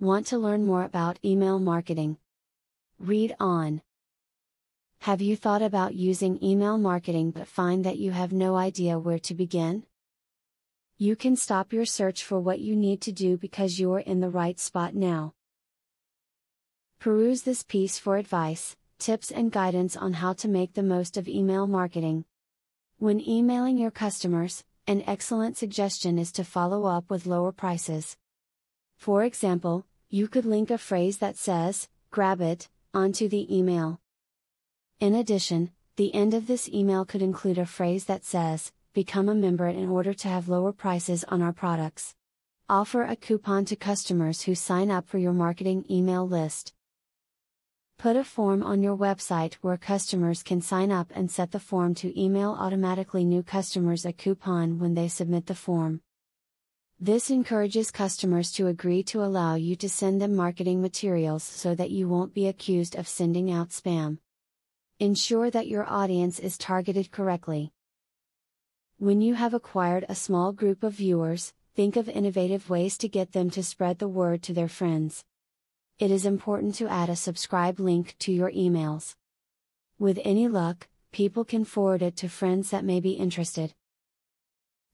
Want to learn more about email marketing? Read on. Have you thought about using email marketing but find that you have no idea where to begin? You can stop your search for what you need to do because you're in the right spot now. Peruse this piece for advice, tips and guidance on how to make the most of email marketing. When emailing your customers, an excellent suggestion is to follow up with lower prices. For example, you could link a phrase that says, "Grab it," onto the email. In addition, the end of this email could include a phrase that says, "Become a member in order to have lower prices on our products." Offer a coupon to customers who sign up for your marketing email list. Put a form on your website where customers can sign up and set the form to email automatically new customers a coupon when they submit the form. This encourages customers to agree to allow you to send them marketing materials so that you won't be accused of sending out spam. Ensure that your audience is targeted correctly. When you have acquired a small group of viewers, think of innovative ways to get them to spread the word to their friends. It is important to add a subscribe link to your emails. With any luck, people can forward it to friends that may be interested.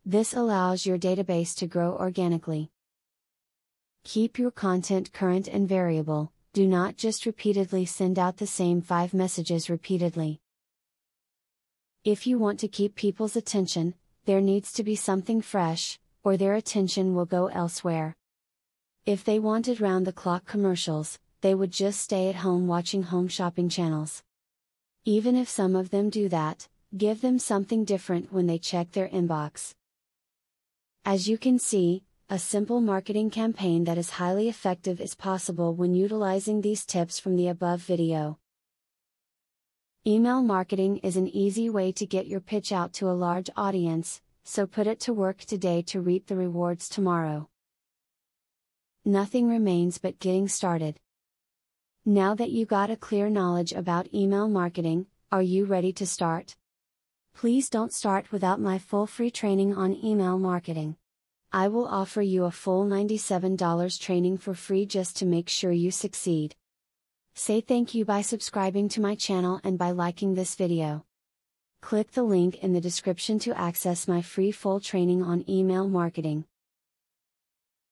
This allows your database to grow organically. Keep your content current and variable, do not just repeatedly send out the same 5 messages repeatedly. If you want to keep people's attention, there needs to be something fresh, or their attention will go elsewhere. If they wanted round-the-clock commercials, they would just stay at home watching home shopping channels. Even if some of them do that, give them something different when they check their inbox. As you can see, a simple marketing campaign that is highly effective is possible when utilizing these tips from the above video. Email marketing is an easy way to get your pitch out to a large audience, so put it to work today to reap the rewards tomorrow. Nothing remains but getting started. Now that you got a clear knowledge about email marketing, are you ready to start? Please don't start without my full free training on email marketing. I will offer you a full $97 training for free just to make sure you succeed. Say thank you by subscribing to my channel and by liking this video. Click the link in the description to access my free full training on email marketing.